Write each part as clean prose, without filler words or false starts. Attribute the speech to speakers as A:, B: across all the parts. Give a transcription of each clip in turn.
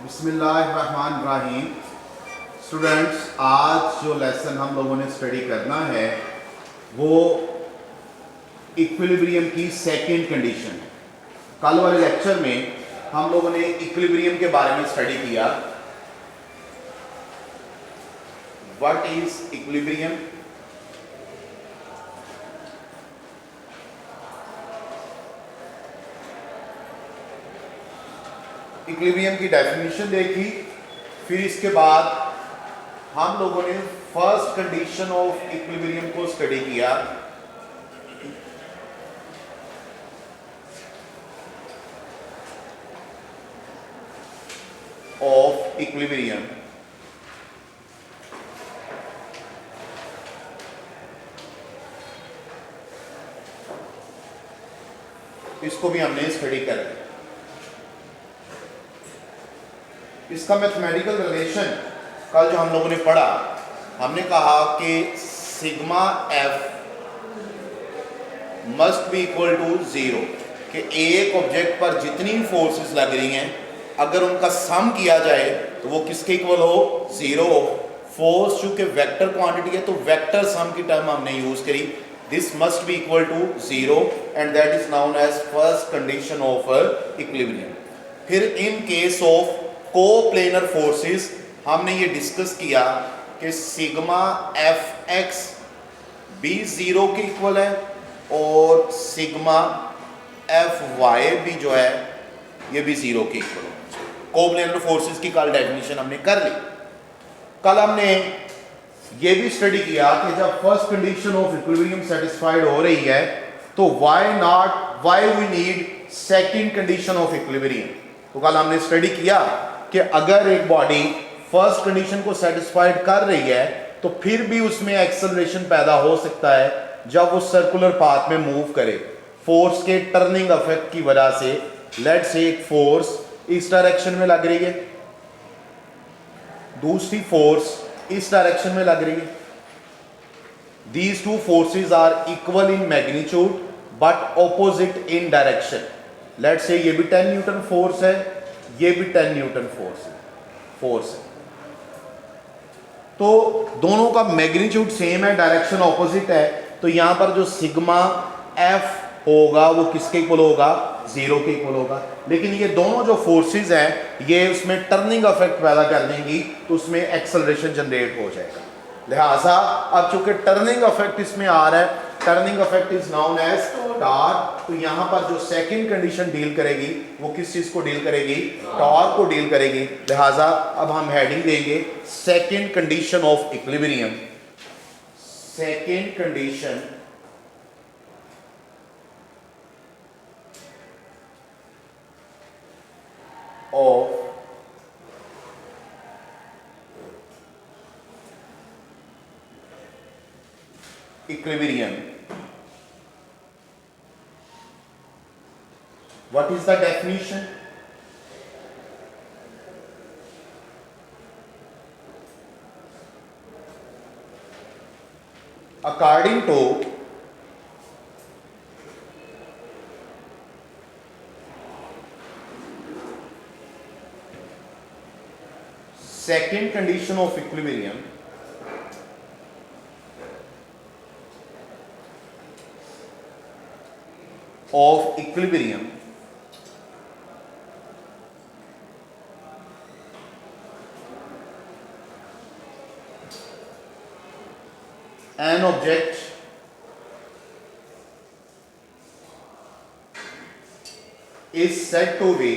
A: बिस्मिल्लाहिर्रहमानिर्रहीम। स्टूडेंट्स, आज जो लेसन हम लोगों ने स्टडी करना है वो इक्विलिब्रियम की सेकंड कंडीशन है। कल वाले लेक्चर में हम लोगों ने इक्विलिब्रियम के बारे में स्टडी किया। What is equilibrium? इक्विलिब्रियम की डेफिनेशन देखी, फिर इसके बाद हम लोगों ने फर्स्ट कंडीशन ऑफ इक्विलिब्रियम को स्टडी किया। ऑफ इक्विलिब्रियम इसको भी हमने स्टडी कर लिया। इसका मैथमेटिकल रिलेशन कल जो हम लोगों ने पढ़ा, हमने कहा कि sigma F must be equal to 0, कि एक ऑब्जेक्ट पर जितनी फोर्सेस लग रही हैं अगर उनका सम किया जाए तो वो किसके इक्वल हो? 0। फोर्स चूंकि वेक्टर क्वांटिटी है तो वेक्टर सम की टर्म हमने यूज करी। This must be equal to 0 and that is known as first condition of equilibrium. फिर in case of coplanar forces हमने ये डिस्कस किया कि सिग्मा एफ एक्स भी 0 के इक्वल है और सिग्मा एफ वाई भी जो है ये भी 0 के इक्वल है। कोप्लेनर फोर्सेस की कल डेफिनेशन हमने कर ली। कल हमने ये भी स्टडी किया कि जब first condition of equilibrium satisfied हो रही है तो why we need second condition of equilibrium. तो कल हमने स्टडी किया कि अगर एक बॉडी फर्स्ट कंडीशन को सेटिस्फाइड कर रही है तो फिर भी उसमें एक्सेलरेशन पैदा हो सकता है जब वो सर्कुलर पाथ में मूव करे फोर्स के टर्निंग इफेक्ट की वजह से। लेट्स से एक फोर्स इस डायरेक्शन में लग रही है, दूसरी फोर्स इस डायरेक्शन में लग रही है। These two forces are equal in magnitude but opposite in direction. Let's say ये भी 10 न्यूटन फोर्स है, ये भी 10 न्यूटन फोर्स है। तो दोनों का मैग्नीट्यूड सेम है, डायरेक्शन ऑपोजिट है, तो यहां पर जो सिग्मा एफ होगा वो किसके इक्वल होगा? 0 के इक्वल होगा। लेकिन ये दोनों जो फोर्सेस हैं ये उसमें टर्निंग इफेक्ट पैदा कर देंगी तो उसमें एक्सेलरेशन जनरेट हो जाएगा। लिहाजा अब चूंकि टर्निंग इफेक्ट इसमें आ रहा है, turning effect is known as torque. तो यहां पर जो सेकंड कंडीशन डील करेगी वो किस चीज को डील करेगी? टॉर्क को डील करेगी। लिहाजा अब हम हेडिंग देंगे second condition of equilibrium. Second condition of equilibrium. What is the definition? According to second condition of equilibrium, an object is said to be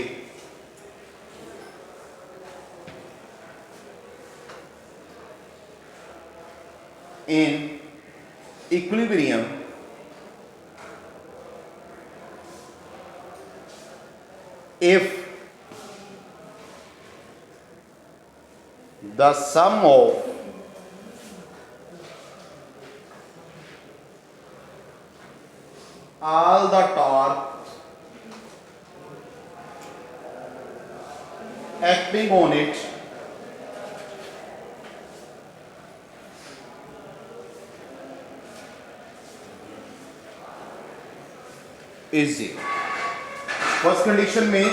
A: in equilibrium if the sum of all the torque acting on it is 0। First condition में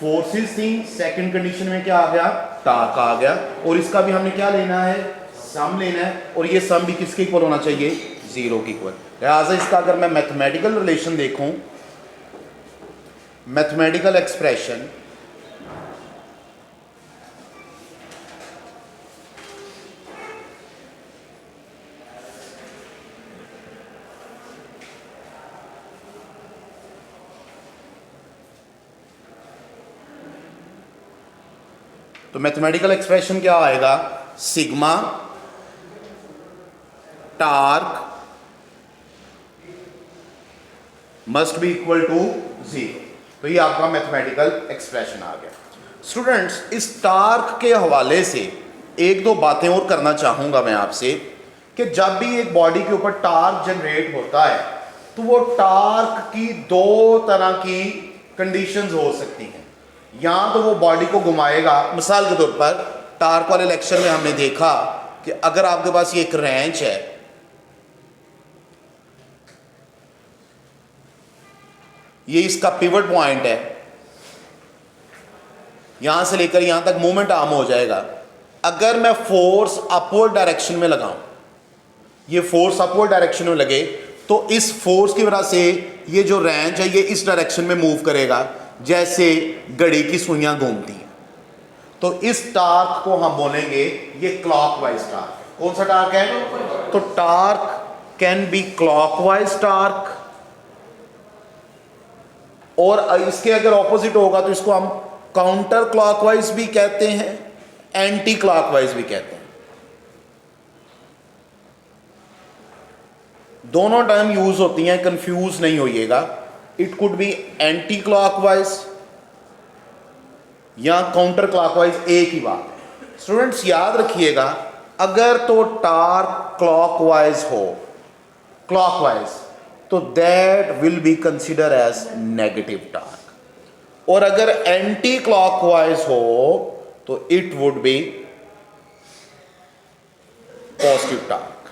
A: forces थी, second condition में क्या आ गया, torque आ गया, और इसका भी हमने क्या लेना है, सम लेना है, और ये सम भी किसके इक्वल होना चाहिए, 0 के इक्वल। लिहाजा इसका अगर मैं मैथमेटिकल रिलेशन देखूं, मैथमेटिकल एक्सप्रेशन तो मैथमेटिकल एक्सप्रेशन क्या आएगा, sigma torque must be equal to 0। तो ये आपका मैथमेटिकल एक्सप्रेशन आ गया। स्टूडेंट्स, इस टार्क के हवाले से एक दो बातें और करना चाहूंगा मैं आपसे कि जब भी एक बॉडी के ऊपर टार्क जनरेट होता है तो वो टार्क की दो तरह की कंडीशंस हो सकती हैं। या तो वो बॉडी को घुमाएगा, मिसाल के तौर पर टार्क वाले लेक्चर में हमने देखा कि अगर आपके पास ये एक रेंच है, ये इसका पिवट पॉइंट है, यहां से लेकर यहां तक मूवमेंट आर्म हो जाएगा। अगर मैं फोर्स अपवर्ड डायरेक्शन में लगाऊं, ये फोर्स अपवर्ड डायरेक्शन में लगे तो इस फोर्स की वजह से ये जो रेंच है ये इस डायरेक्शन में मूव करेगा, जैसे घड़ी की सुइयां घूमती हैं। तो इस टार्क को हम बोलेंगे ये क्लॉकवाइज टार्क है। कौन सा टार्क है, तो torque can be clockwise torque, और इसके अगर ऑपोजिट होगा तो इसको हम काउंटर क्लॉकवाइज भी कहते हैं, एंटी क्लॉकवाइज भी कहते हैं। दोनों टर्म यूज होती हैं, कंफ्यूज नहीं होइएगा। It could be anti clockwise या काउंटर क्लॉकवाइज, एक ही बात है। स्टूडेंट्स याद रखिएगा, अगर तो टार्क क्लॉकवाइज हो, क्लॉकवाइज, तो that will be consider as negative torque, और अगर एंटी क्लॉकवाइज हो तो it would be positive torque.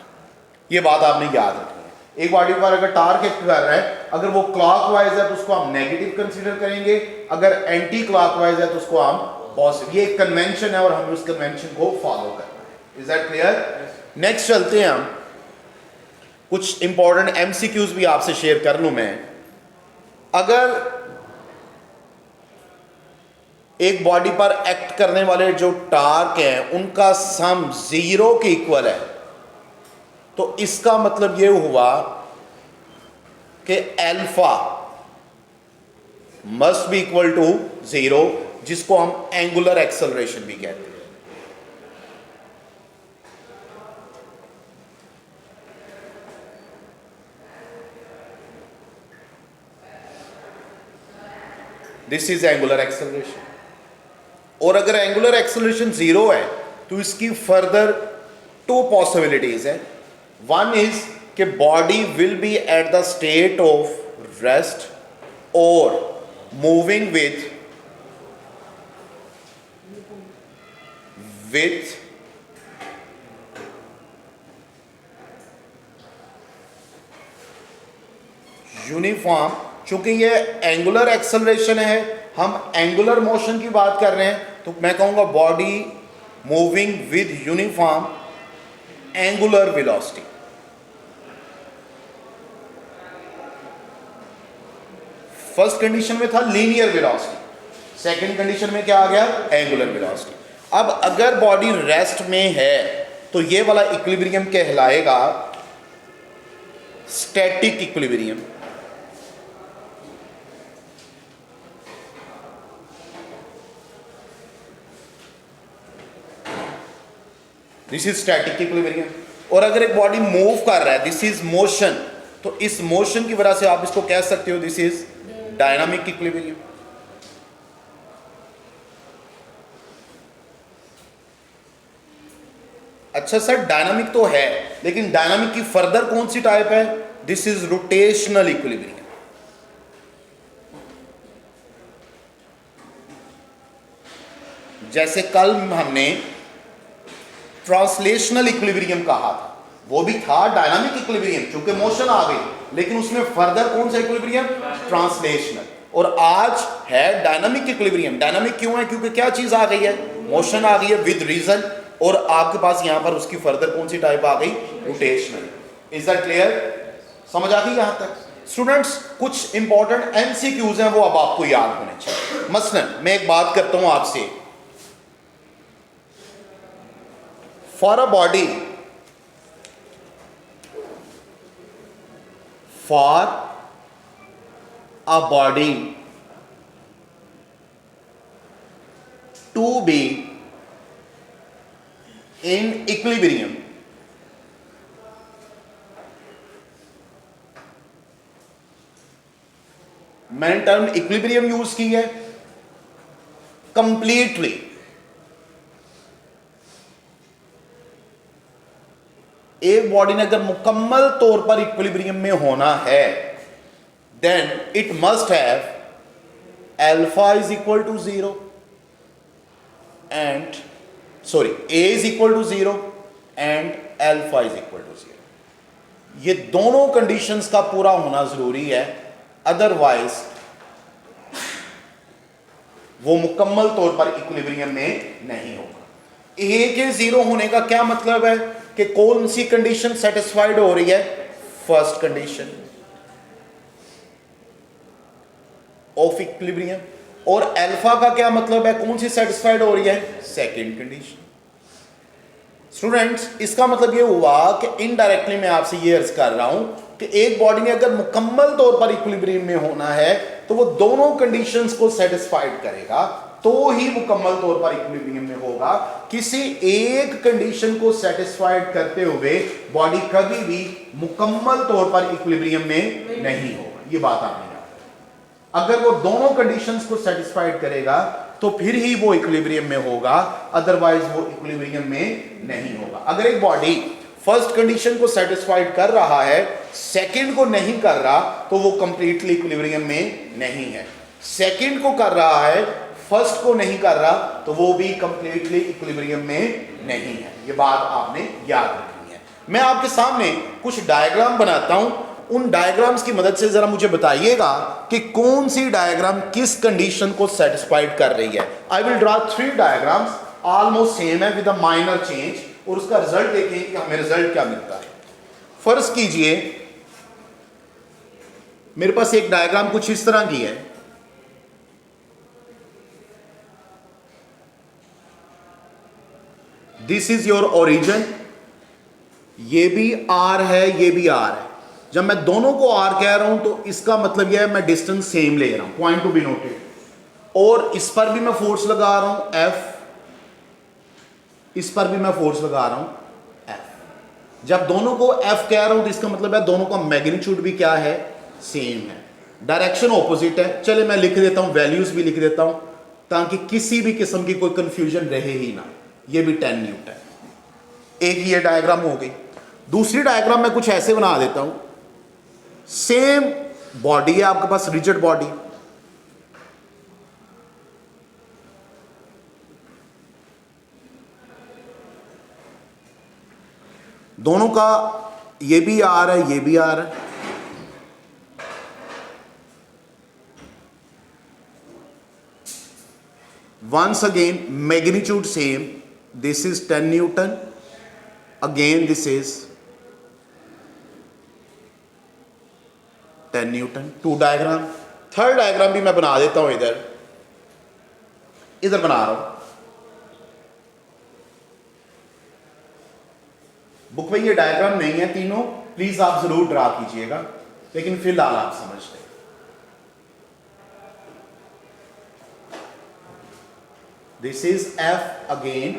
A: ये बात आपने याद रखनी है। एक बॉडी पर अगर टार्क एक्ट कर रहा है, अगर वो क्लॉकवाइज है तो उसको हम नेगेटिव कंसीडर करेंगे, अगर एंटी क्लॉकवाइज है तो उसको हम पॉजिटिव। ये एक कन्वेंशन है और हमें उस कन्वेंशन को फॉलो करना है। Is that clear? नेक्स्ट चलते हैं हम, कुछ इंपॉर्टेंट एमसीक्यूज भी आपसे शेयर कर लूं मैं। अगर एक बॉडी पर एक्ट करने वाले जो टार्क हैं उनका सम 0 के इक्वल है, तो इसका मतलब यह हुआ कि alpha must be equal to 0, जिसको हम एंगुलर एक्सेलरेशन भी कहते हैं। This is angular acceleration. और अगर एंगुलर एक्सेलरेशन 0 है तो इसकी फर्दर 2 पॉसिबिलिटीज है। वन इज कि body will be at the state of rest और मूविंग विथ यूनिफॉर्म। चूंकि ये एंगुलर एक्सेलरेशन है, हम एंगुलर मोशन की बात कर रहे हैं, तो मैं कहूंगा body moving with uniform angular velocity. First condition में था लीनियर वेलोसिटी, सेकंड कंडीशन में क्या आ गया, एंगुलर वेलोसिटी। अब अगर बॉडी रेस्ट में है तो ये वाला इक्विलिब्रियम कहलाएगा static equilibrium. This is static equilibrium. और अगर एक बॉडी मूव कर रहा है, दिस इज मोशन, तो इस मोशन की वजह से आप इसको कह सकते हो दिस इज डायनामिक इक्विलिब्रियम। अच्छा सर, डायनामिक तो है, लेकिन डायनामिक की फर्दर कौन सी टाइप है? This is rotational equilibrium. जैसे कल हमने ट्रांसलेशनल इक्विलिब्रियम कहा था, वो भी था डायनामिक इक्विलिब्रियम, क्योंकि मोशन आ गई, लेकिन उसमें फर्दर कौन सा इक्विलिब्रियम? ट्रांसलेशनल। और आज है डायनामिक इक्विलिब्रियम। डायनामिक क्यों है? क्योंकि क्या चीज आ गई है? मोशन आ गई है विद रीजन, और आपके पास यहां पर उसकी फर्दर कौन सी टाइप आ गई? रोटेशनल। Is that clear? समझ आ गई यहां तक? स्टूडेंट्स कुछ इंपॉर्टेंट एमसीक्यूज हैं, वो अब आपको याद होने चाहिए। मसलन मैं एक बात करता हूं आपसे, for a body, for a body to be in equilibrium, मैंने टर्म इक्विलिब्रियम यूज की है कंप्लीटली। एक बॉडी ने अगर मुकम्मल तौर पर इक्विलिब्रियम में होना है, then it must have alpha is equal to 0 and sorry A is equal to 0 and alpha is equal to 0। ये दोनों कंडीशंस का पूरा होना जरूरी है, अदरवाइज वो मुकम्मल तौर पर इक्विलिब्रियम में नहीं होगा। ए के 0 होने का क्या मतलब है कि कौन सी कंडीशन सेटिस्फाइड हो रही है? First condition of equilibrium. और अल्फा का क्या मतलब है? कौन सी सेटिस्फाइड हो रही है? Second condition. स्टूडेंट्स इसका मतलब ये हुआ कि इनडायरेक्टली मैं आपसे ये अर्ज कर रहा हूं कि एक बॉडी ने अगर मुकम्मल तौर पर इक्विलिब्रियम में होना है तो वो दोनों कंडीशंस को सेटिस्फाइड करेगा, तो ही मुकम्मल तौर पर इक्विलिब्रियम में होगा। किसी एक कंडीशन को सेटिस्फाइड करते हुए बॉडी कभी भी मुकम्मल तौर पर इक्विलिब्रियम में नहीं होगा। ये बात आपने याद रखनी। अगर वो दोनों कंडीशंस को सेटिस्फाइड करेगा तो फिर ही वो इक्विलिब्रियम में होगा, अदरवाइज वो इक्विलिब्रियम में नहीं होगा। अगर एक बॉडी फर्स्ट कंडीशन को सेटिस्फाइड कर रहा है, सेकंड को नहीं कर रहा, तो वो कंप्लीटली इक्विलिब्रियम में नहीं है। सेकंड को कर रहा है, फर्स्ट को नहीं कर रहा, तो वो भी कंप्लीटली इक्विलिब्रियम में नहीं है। ये बात आपने याद रखनी है। मैं आपके सामने कुछ डायग्राम बनाता हूं, उन डायग्राम्स की मदद से जरा मुझे बताइएगा कि कौन सी डायग्राम किस कंडीशन को सेटिस्फाइड कर रही है। I will draw 3 diagrams, almost same है विद अ माइनर चेंज, और उसका रिजल्ट देखें कि हमें रिजल्ट क्या मिलता है। फर्ज कीजिए मेरे पास एक डायग्राम कुछ इस तरह की है। दिस इज योर ओरिजिन, ये भी आर है, ये भी आर है। जब मैं दोनों को आर कह रहा हूं तो इसका मतलब यह है मैं डिस्टेंस सेम ले रहा हूं, पॉइंट टू बी नोटेड। और इस पर भी मैं फोर्स लगा रहा हूं एफ, इस पर भी मैं फोर्स लगा रहा हूं एफ। जब दोनों को एफ कह रहा हूं तो इसका मतलब है दोनों का मैग्नीट्यूड भी क्या है? सेम है। डायरेक्शन ऑपोजिट है। चले मैं लिख देता हूं, वैल्यूज भी लिख देता हूं ताकि किसी भी किस्म की कोई कंफ्यूजन रहे ही ना। ये भी 10 न्यूटन। एक ये डायग्राम हो गई। दूसरी डायग्राम मैं कुछ ऐसे बना देता हूं, सेम बॉडी है आपके पास, रिजिड बॉडी, दोनों का ये भी आर है, ये भी आर है। Once again magnitude same, this is 10 newton, again this is 10 newton. 2 diagram. Third diagram भी मैं बना देता हूं, इधर बना रहा हूं। बुक में ये डायग्राम नहीं है तीनों, प्लीज आप जरूर ड्रा कीजिएगा, लेकिन फिलहाल आप समझ लें। This is F again,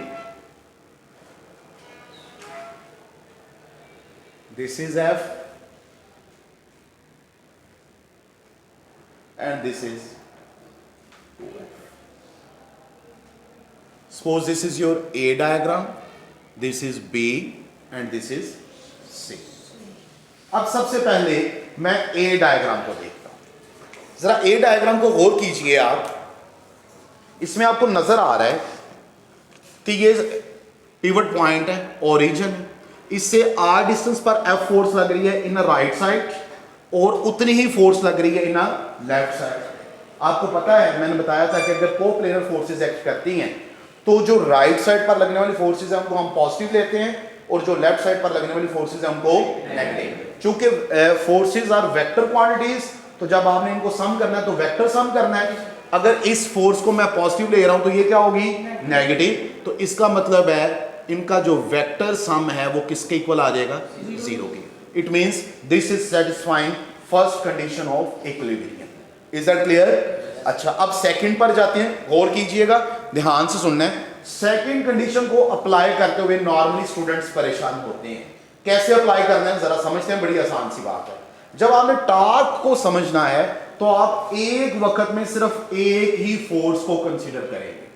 A: this is F, and this is 2f. Suppose this is your A diagram, this is B and this is C. अब सबसे पहले मैं A डायग्राम को देखता हूं। जरा A डायग्राम को गौर कीजिए आप। इसमें आपको नजर आ रहा है कि ये पिवट पॉइंट है, ओरिजिन है, इससे r डिस्टेंस पर F फोर्स लग रही है इन राइट साइड और उतनी ही फोर्स लग रही है इन लेफ्ट साइड। आपको पता है, मैंने बताया था कि अगर कोप्लेनर फोर्सेस एक्ट करती हैं तो जो राइट साइड पर लगने वाली फोर्सेस है उनको हम पॉजिटिव लेते हैं और जो लेफ्ट साइड पर लगने वाली फोर्सेस है उनको नेगेटिव। चूंकि फोर्सेस आर वेक्टर क्वांटिटीज, तो जब आपने इनको सम करना है तो वेक्टर सम करना है। अगर इस फोर्स को मैं पॉजिटिव ले रहा हूं तो ये क्या होगी, नेगेटिव। तो इसका मतलब है इनका जो वेक्टर सम है वो किसके इक्वल आ जाएगा, 0 की। It means this is satisfying first condition of equilibrium. Is that clear? अच्छा, अब सेकंड पर जाते हैं, गौर कीजिएगा, ध्यान से सुनना है। सेकंड कंडीशन को अप्लाई करते हुए नॉर्मली स्टूडेंट्स परेशान होते हैं। कैसे अप्लाई करना है जरा समझते हैं, बड़ी आसान सी बात है। जब आपने टॉर्क को समझना है तो आप एक वक्त में सिर्फ एक ही फोर्स को कंसीडर करेंगे।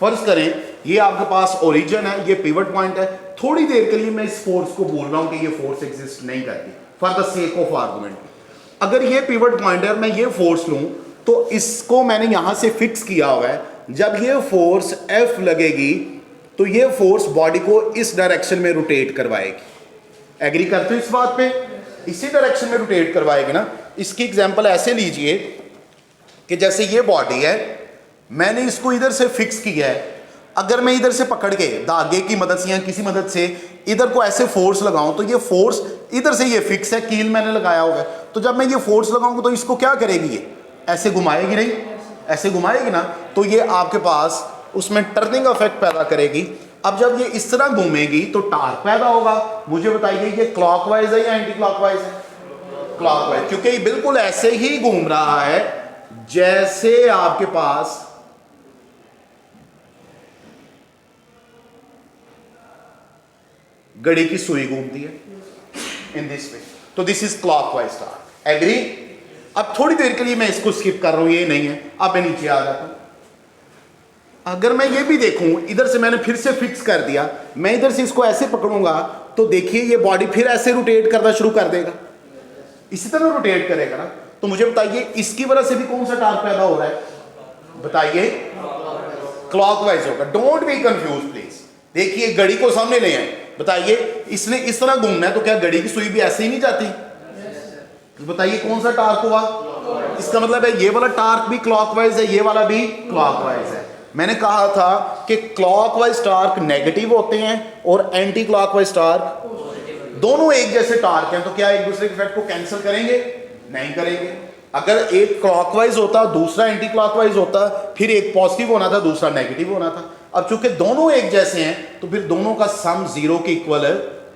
A: फर्ज करें ये आपके पास ओरिजिन है, ये पिवट पॉइंट है, थोड़ी देर के लिए मैं इस फोर्स को बोल रहा हूं कि ये फोर्स एग्जिस्ट नहीं करती for the sake of argument. अगर ये पिवट पॉइंट है और मैं ये फोर्स लूं तो इसको मैंने यहां से फिक्स किया हुआ है। जब ये फोर्स F लगेगी तो ये फोर्स बॉडी को इस डायरेक्शन में रोटेट करवाएगी। एग्री करते हो इस बात पे? इसी डायरेक्शन में रोटेट करवाएगी ना। इसकी एग्जांपल ऐसे लीजिए कि जैसे ये बॉडी है, मैंने इसको इधर से फिक्स किया है। अगर मैं इधर से पकड़ के धागे की मदद से या किसी मदद से इधर को ऐसे फोर्स लगाऊं तो ये फोर्स इधर से ये फिक्स है, कील मैंने लगाया हुआ है। तो जब मैं ये फोर्स लगाऊंगा तो इसको क्या करेगी, ये ऐसे घुमाएगी नहीं, ऐसे घुमाएगी ना, तो ये आपके पास उसमें टर्निंग इफेक्ट पैदा करेगी। अब जब ये इस तरह घूमेगी तो टार्क पैदा होगा। मुझे बताइए ये क्लॉकवाइज है या एंटी क्लॉकवाइज है? क्लॉकवाइज, क्योंकि ये बिल्कुल ऐसे ही घूम रहा है जैसे आपके पास घड़ी की सुई घूमती है, इन दिस वे। तो this is clockwise torque. Agree? अब थोड़ी देर के लिए मैं इसको स्किप कर रहा हूं, ये नहीं है। अब मैं नीचे आ जाता हूं। अगर मैं ये भी देखूं, इधर से मैंने फिर से फिक्स कर दिया, मैं इधर से इसको ऐसे पकड़ूंगा तो देखिए ये बॉडी फिर ऐसे रोटेट करना शुरू कर देगा, इसी तरह रोटेट करेगा ना। तो मुझे बताइए इसकी वजह से भी कौन सा टार्क पैदा हो रहा है, बताइए? क्लॉकवाइज होगा। Don't be confuse please. देखिए घड़ी को सामने ले आए, बताइए इसने इस तरह घूमना है तो क्या घड़ी की सुई भी ऐसे ही नहीं जाती? बताइए कौन सा टार्क हुआ? इसका मतलब है ये वाला टार्क भी क्लॉकवाइज है, ये वाला भी क्लॉकवाइज है। मैंने कहा था कि क्लॉकवाइज टार्क नेगेटिव होते हैं और एंटी क्लॉकवाइज टार्क दोनों एक जैसे टार्क हैं। तो क्या एक दूसरे के इफेक्ट को कैंसिल करेंगे? नहीं करेंगे। अगर एक क्लॉकवाइज होता दूसरा एंटी क्लॉकवाइज होता, फिर एक पॉजिटिव होना था दूसरा नेगेटिव होना था। अब चूंकि दोनों एक जैसे हैं तो फिर दोनों का सम 0 के इक्वल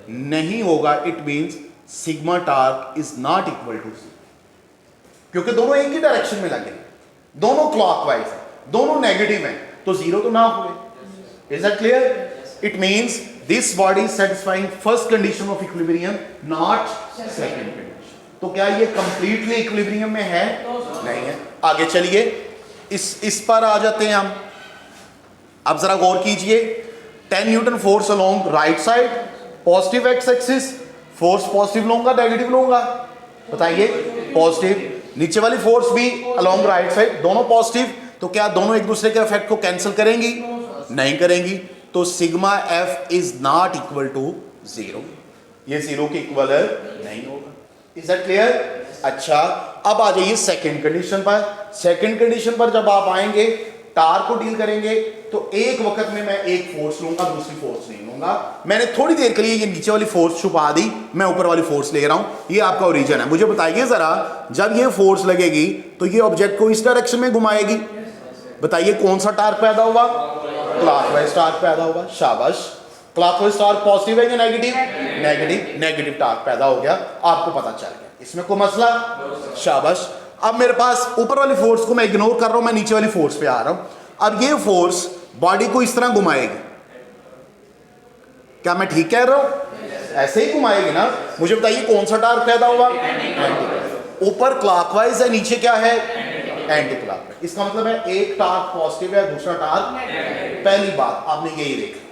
A: नहीं होगा। It means sigma torque is not equal to 0, क्योंकि दोनों एक ही डायरेक्शन में लगे, दोनों क्लॉकवाइज हैं, दोनों नेगेटिव हैं, तो 0 तो ना हुए। Is that clear? It means this body is satisfying first condition of equilibrium, not second condition. तो क्या ये कंप्लीटली इक्विलिब्रियम में है? नहीं है। आगे चलिए, इस पर आ जाते हैं हम। अब जरा गौर कीजिए, 10 Newton force along right side, positive x axis, force positive लूंगा नेगेटिव लूंगा, बताइए? पॉजिटिव। नीचे वाली फोर्स भी अलोंग राइट साइड, दोनों पॉजिटिव। तो क्या दोनों एक दूसरे के इफेक्ट को कैंसिल करेंगी? नहीं करेंगी। तो sigma F is not equal to 0, ये 0 के इक्वल नहीं होगा। Is that clear? अच्छा, अब आ जाइए सेकंड कंडीशन पर। सेकंड कंडीशन पर जब आप आएंगे, टार्क को डील करेंगे तो एक वक्त में मैं एक फोर्स लूंगा, दूसरी फोर्स नहीं लूंगा। मैंने थोड़ी देर के लिए ये नीचे वाली फोर्स छुपा दी, मैं ऊपर वाली फोर्स ले रहा हूं। ये आपका ओरिजिन है। मुझे बताइए जरा, जब ये फोर्स लगेगी तो ये ऑब्जेक्ट को इस डायरेक्शन में घुमाएगी। बताइए कौन सा टार्क पैदा हुआ? क्लॉकवाइज टार्क पैदा हुआ। शाबाश। क्लॉकवाइज टार्क पॉजिटिव है या नेगेटिव? नेगेटिव। नेगेटिव टार्क पैदा हो गया, आपको पता चल गया, इसमें कोई मसला? शाबाश। अब मेरे पास ऊपर वाली फोर्स को मैं इग्नोर कर रहा हूं, मैं नीचे वाली फोर्स पे आ रहा हूं। अब ये फोर्स बॉडी को इस तरह घुमाएगी। क्या मैं ठीक कह रहा हूं? ऐसे ही घुमाएगी ना। मुझे बताइए कौन सा टार्क पैदा हुआ? ऊपर क्लॉकवाइज है, नीचे क्या है? Anti clockwise. इसका मतलब है एक टार्क पॉजिटिव है, दूसरा टार्क। पहली बात आपने यही देखा।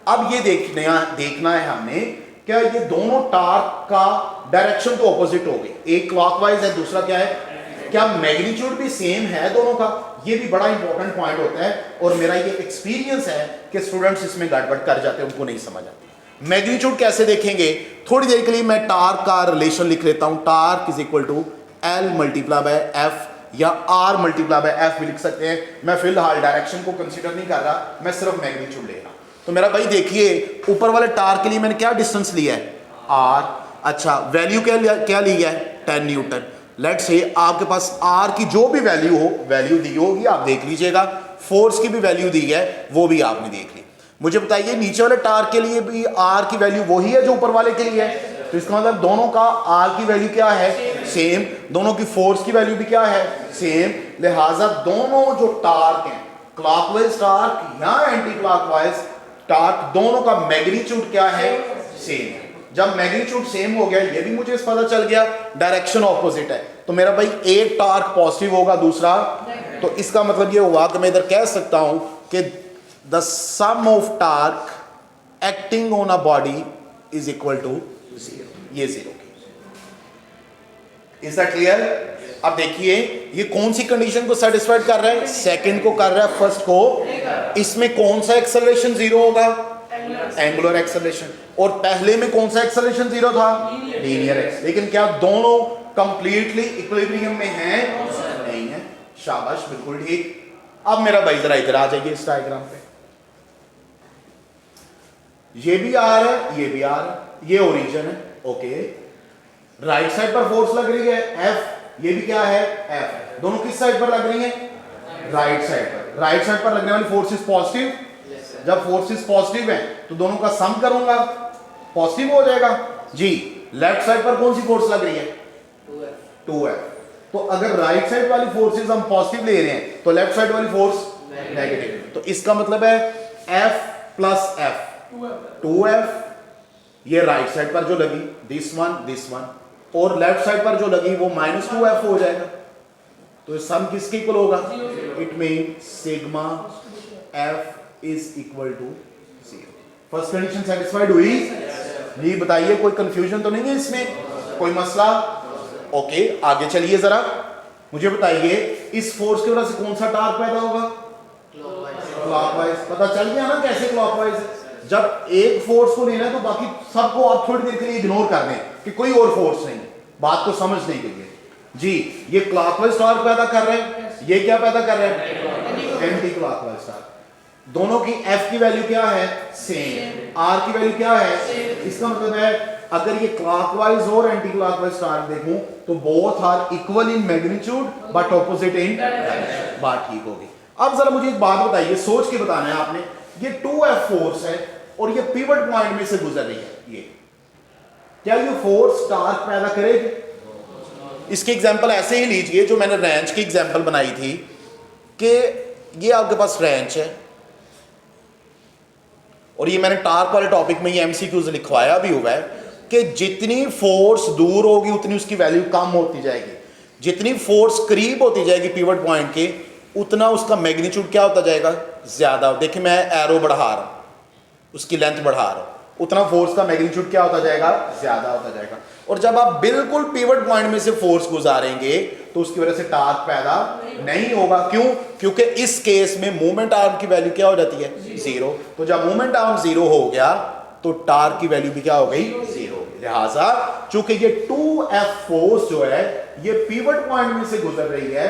A: अब ये देखना है हमने, क्या ये दोनों टार्क का डायरेक्शन तो ऑपोजिट हो गई, एक क्लॉकवाइज है दूसरा क्या है? क्या मैग्नीट्यूड भी सेम है दोनों का? ये भी बड़ा इंपॉर्टेंट पॉइंट होता है और मेरा ये एक्सपीरियंस है कि स्टूडेंट्स इसमें गड़बड़ कर जाते हैं, उनको नहीं समझ आती। मैग्नीट्यूड कैसे देखेंगे? थोड़ी देर के लिए मैं टार्क का रिलेशन लिख लेता हूं। Torque is equal to L multiply by F, या आर मल्टीप्लाई बाय एफ भी लिख सकते हैं। मैं फिलहाल डायरेक्शन को कंसीडर नहीं कर रहा, मैं सिर्फ मैग्नीट्यूड ले रहा। तो मेरा भाई देखिए ऊपर वाले टार के लिए मैंने क्या डिस्टेंस लिया है, आर। अच्छा वैल्यू क्या ली है, 10 न्यूटन। लेट्स से आपके पास आर की जो भी वैल्यू हो, वैल्यू दी होगी आप देख लीजिएगा, फोर्स की भी वैल्यू दी है वो भी आपने देख ली। मुझे बताइए नीचे वाले टार के लिए भी आर की वैल्यू वही है जो ऊपर वाले के लिए है, तो इसका मतलब दोनों का आर की वैल्यू क्या है, सेम। दोनों की फोर्स की वैल्यू भी क्या है, सेम। लिहाजा दोनों जो टार्क हैं, क्लॉकवाइज टार्क या एंटी क्लॉकवाइज टार्क, दोनों का मैग्नीट्यूड क्या है, सेम। जब मैग्नीट्यूड सेम हो गया, ये भी मुझे पता चल गया डायरेक्शन ऑपोजिट है, तो मेरा भाई एक टार्क पॉजिटिव होगा दूसरा, तो इसका मतलब ये हुआ कि मैं इधर कह सकता हूं कि the sum of torque acting on a body is equal to 0, ये 0 की। Is that clear? अब देखिए ये कौन सी कंडीशन को सेटिस्फाइड कर रहा है, सेकंड को कर रहा है, फर्स्ट को। इसमें कौन सा एक्सेलरेशन 0 होगा, एंगुलर एक्सेलरेशन। और पहले में कौन सा एक्सेलरेशन 0 था, लीनियर। लेकिन क्या दोनों कंप्लीटली इक्विलिब्रियम में हैं, नहीं है। शाबाश, बिल्कुल ठीक। अब मेरा भाई जरा इधर आ जाइए इस डायग्राम पे। ये भी आर है, ये भी आर है, ये ओरिजिन है, ओके। राइट साइड पर फोर्स लग रही है एफ, ये भी क्या है, एफ। दोनों किस साइड पर लग रही है, राइट साइड पर। राइट साइड पर लगने वाली फोर्स इज पॉजिटिव। जब फोर्सेस पॉजिटिव है तो दोनों का सम करूंगा, पॉजिटिव हो जाएगा जी। लेफ्ट साइड पर कौन सी फोर्स लग रही है, 2F। तो अगर राइट साइड वाली फोर्सेस हम पॉजिटिव ले रहे हैं तो लेफ्ट साइड वाली फोर्स नेगेटिव। तो इसका मतलब है F प्लस F, 2F। ये राइट साइड पर जो लगी दिस वन, और लेफ्ट साइड पर जो लगी वो -2F हो जाएगा। तो सम किसके इक्वल होगा, it mean sigma F is equal to 0। First condition satisfied हुई? ये बताइए कोई कंफ्यूजन तो नहीं है इसमें, कोई मसला? ओके आगे चलिए जरा, मुझे बताइए इस फोर्स की वजह से कौन सा टार्क पैदा होगा, क्लॉकवाइज। पता चल गया ना कैसे क्लॉकवाइज। जब एक फोर्स को लेना है तो बाकी सबको आप थोड़ी देर के लिए इग्नोर कर दें कि कोई और फोर्स नहीं है, बात को समझने के लिए जी। ये क्लॉकवाइज टार्क पैदा कर रहे हैं, ये क्या पैदा कर रहे हैं, एंटी क्लॉकवाइज टार्क। दोनों की F की वैल्यू क्या है, सेम। R की वैल्यू क्या है, इसका मतलब है अगर ये क्लॉकवाइज और एंटी क्लॉकवाइज टार्क देखूं तो both are equal in magnitude but opposite in direction. बात ठीक होगी। अब जरा मुझे एक बात बताइए, सोच के बताना है आपने। ये 2F फोर्स है और ये पिवट पॉइंट में से गुजर रही है, ये क्या ये फोर्स टार्क पैदा करेगी? इसके एग्जांपल ऐसे ही लीजिए जो मैंने रेंच की एग्जांपल बनाई थी कि ये आपके पास रेंच है और ये मैंने टार्क वाले टॉपिक में ये एमसीक्यूज लिखवाया भी हुआ है कि जितनी फोर्स दूर होगी उतनी उसकी वैल्यू कम होती जाएगी, जितनी फोर्स करीब होती जाएगी पिवट पॉइंट के उतना उसका मैग्नीट्यूड क्या होता जाएगा, ज्यादा। देखिए मैं एरो बढ़ा रहा हूं, उसकी लेंथ बढ़ा रहा हूं, उतना फोर्स का मैग्नीट्यूड क्या होता जाएगा, ज्यादा होता जाएगा। और जब आप बिल्कुल पिवट पॉइंट में से फोर्स गुजारेंगे तो उसकी वजह से टार्क पैदा नहीं होगा। क्यों? क्योंकि इस केस में मोमेंट आर्म की वैल्यू क्या हो जाती है, 0। तो जब मोमेंट आर्म 0 हो गया तो टार्क की वैल्यू भी क्या हो गई, 0। लिहाजा चूंकि ये 2F फोर्स जो है ये पिवट पॉइंट में से गुजर रही है,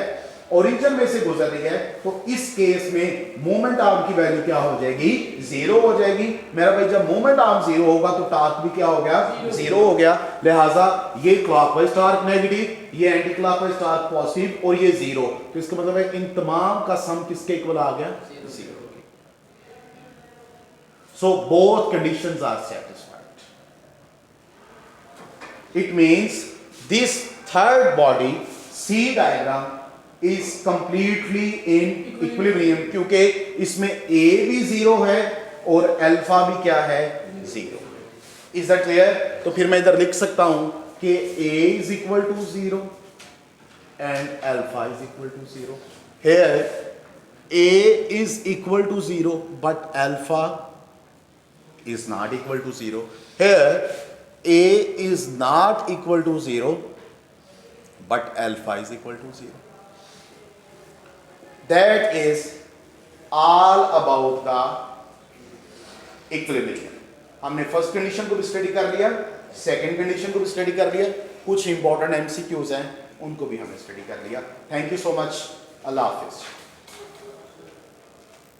A: ओरिजिन में से गुजर रही है, तो इस केस में मोमेंट आर्म की वैल्यू क्या हो जाएगी, 0 हो जाएगी। मेरा भाई जब मोमेंट आर्म 0 होगा तो टार्क भी क्या हो गया, 0 हो गया। लिहाजा ये क्लॉकवाइज टार्क नेगेटिव, ये एंटी क्लॉकवाइज टार्क पॉजिटिव और ये 0। तो इसका मतलब है इन तमाम का सम किसके इक्वल आ गया, 0। So both conditions are satisfied. It means this third body C diagram is completely in equilibrium, क्योंकि इसमें A भी 0 है और अल्फा भी क्या है, 0। Is that clear? तो फिर मैं इधर लिख सकता हूं कि A is equal to 0 and alpha is equal to 0। Here A is equal to 0 but alpha is not equal to 0। Here A is not equal to 0 but alpha is equal to 0। That is all about the equilibrium। हमने first condition को भी study कर लिया, second condition को भी study कर लिया। कुछ इंपॉर्टेंट एमसीक्यूज हैं उनको भी हमने स्टडी कर लिया। थैंक यू सो मच, अल्लाह हाफिज़।